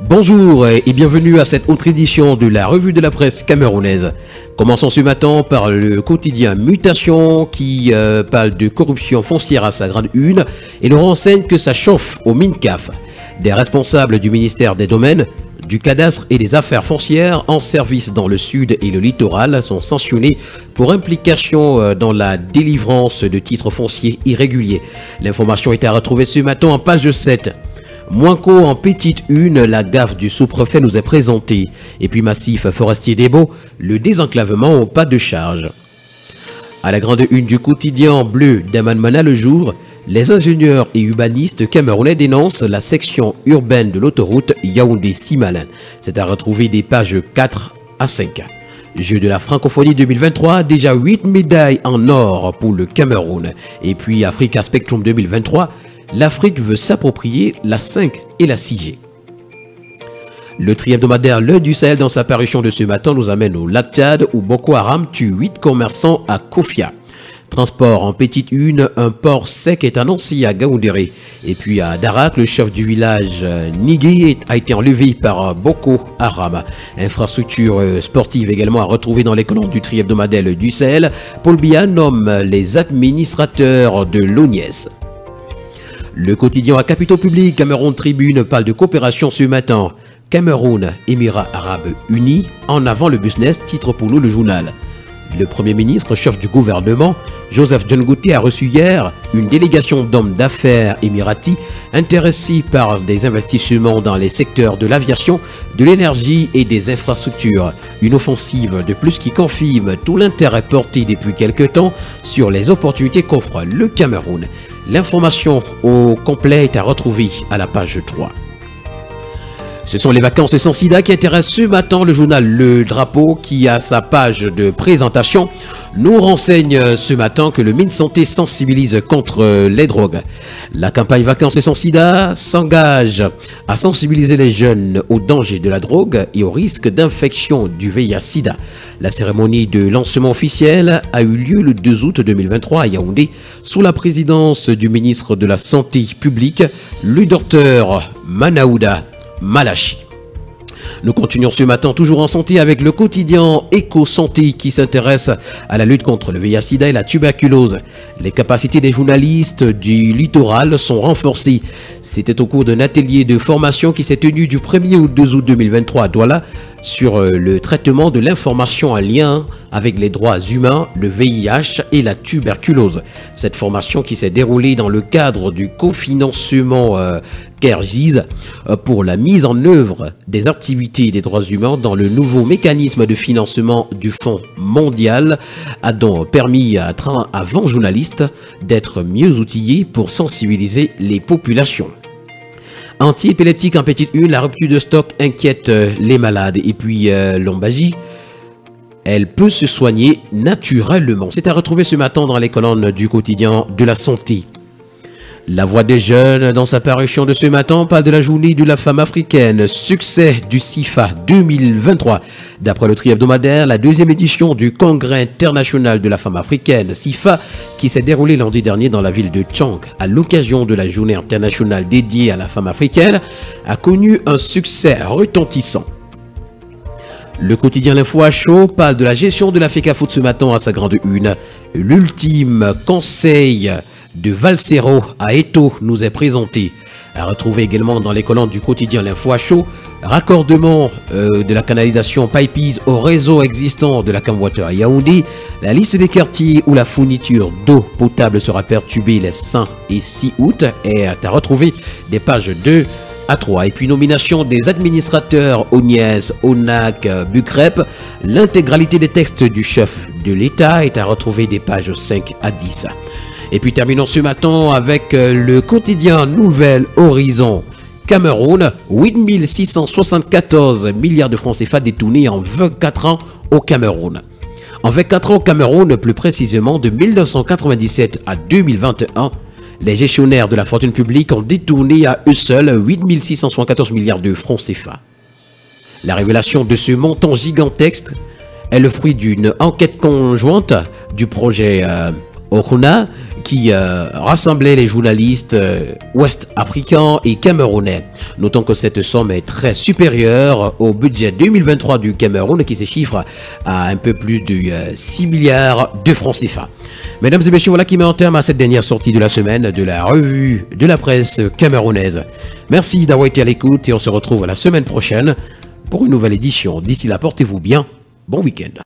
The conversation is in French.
Bonjour et bienvenue à cette autre édition de la revue de la presse camerounaise. Commençons ce matin par le quotidien Mutation qui parle de corruption foncière à sa grande une et nous renseigne que ça chauffe au MINCAF. Des responsables du ministère des Domaines, du cadastre et des affaires foncières en service dans le sud et le littoral sont sanctionnés pour implication dans la délivrance de titres fonciers irréguliers. L'information est à retrouver ce matin en page 7. Moinco en petite une, la gaffe du sous-préfet nous est présentée. Et puis Massif Forestier des Baux, le désenclavement au pas de charge. À la grande une du quotidien bleu d'Amanmana le jour, les ingénieurs et urbanistes camerounais dénoncent la section urbaine de l'autoroute Yaoundé-Simalin. C'est à retrouver des pages 4 à 5. Jeux de la francophonie 2023, déjà 8 médailles en or pour le Cameroun. Et puis Africa Spectrum 2023, l'Afrique veut s'approprier la 5 et la 6G. Le tri-hebdomadaire L'Œil du Sahel dans sa parution de ce matin nous amène au lac Tchad où Boko Haram tue 8 commerçants à Kofia. Transport en petite une, un port sec est annoncé à Gaoundéré. Et puis à Darak, le chef du village Nigui a été enlevé par Boko Haram. Infrastructure sportive également à retrouver dans les colonnes du tri-hebdomadaire L'Œil du Sahel. Paul Biya nomme les administrateurs de l'ONIES. Le quotidien à capitaux publics, Cameroun Tribune parle de coopération ce matin. Cameroun, Émirats Arabes Unis, en avant le business, titre pour nous le journal. Le Premier ministre, chef du gouvernement, Joseph John Gouté, a reçu hier une délégation d'hommes d'affaires émiratis intéressés par des investissements dans les secteurs de l'aviation, de l'énergie et des infrastructures. Une offensive de plus qui confirme tout l'intérêt porté depuis quelque temps sur les opportunités qu'offre le Cameroun. L'information au complet est à retrouver à la page 3. Ce sont les vacances sans sida qui intéressent ce matin le journal Le Drapeau qui, à sa page de présentation, nous renseigne ce matin que le MinSanté sensibilise contre les drogues. La campagne Vacances sans sida s'engage à sensibiliser les jeunes aux dangers de la drogue et au risque d'infection du VIH-Sida. La cérémonie de lancement officiel a eu lieu le 2 août 2023 à Yaoundé sous la présidence du ministre de la Santé publique, le docteur Manaouda Malachi. Nous continuons ce matin toujours en santé avec le quotidien Éco-Santé qui s'intéresse à la lutte contre le VIH-Sida et la tuberculose. Les capacités des journalistes du littoral sont renforcées. C'était au cours d'un atelier de formation qui s'est tenu du 1er au 2 août 2023 à Douala sur le traitement de l'information en lien avec les droits humains, le VIH et la tuberculose. Cette formation qui s'est déroulée dans le cadre du cofinancement CAREGIS pour la mise en œuvre des activités des droits humains dans le nouveau mécanisme de financement du Fonds mondial a donc permis à 20 journalistes d'être mieux outillés pour sensibiliser les populations. Anti-épileptique en petite une, la rupture de stock inquiète les malades. Et puis l'ombagie, elle peut se soigner naturellement. C'est à retrouver ce matin dans les colonnes du quotidien de la santé. La Voix des jeunes, dans sa parution de ce matin, parle de la journée de la femme africaine, succès du CIFA 2023. D'après le tri-hebdomadaire, la deuxième édition du Congrès international de la femme africaine, CIFA, qui s'est déroulé lundi dernier dans la ville de Tchang, à l'occasion de la journée internationale dédiée à la femme africaine, a connu un succès retentissant. Le quotidien L'Info à chaud parle de la gestion de la FECAFOOT ce matin à sa grande une. L'ultime conseil de Valsero à Eto nous est présenté. À retrouver également dans les colonnes du quotidien L'Info à chaud, raccordement de la canalisation Pipes au réseau existant de la Camwater à Yaoundé, la liste des quartiers où la fourniture d'eau potable sera perturbée les 5 et 6 août est à retrouver des pages 2 à 3. Et puis nomination des administrateurs ONIES, ONAC, Bucrep, l'intégralité des textes du chef de l'État est à retrouver des pages 5 à 10. Et puis terminons ce matin avec le quotidien Nouvel Horizon. Cameroun, 8 674 milliards de francs CFA détournés en 24 ans au Cameroun. En 24 ans au Cameroun, plus précisément de 1997 à 2021, les gestionnaires de la fortune publique ont détourné à eux seuls 8 674 milliards de francs CFA. La révélation de ce montant gigantesque est le fruit d'une enquête conjointe du projet Okuna qui rassemblait les journalistes ouest-africains et camerounais. Notons que cette somme est très supérieure au budget 2023 du Cameroun qui se chiffre à un peu plus de 6 milliards de francs CFA. Mesdames et messieurs, voilà qui met en terme à cette dernière sortie de la semaine de la revue de la presse camerounaise. Merci d'avoir été à l'écoute et on se retrouve la semaine prochaine pour une nouvelle édition. D'ici là, portez-vous bien. Bon week-end.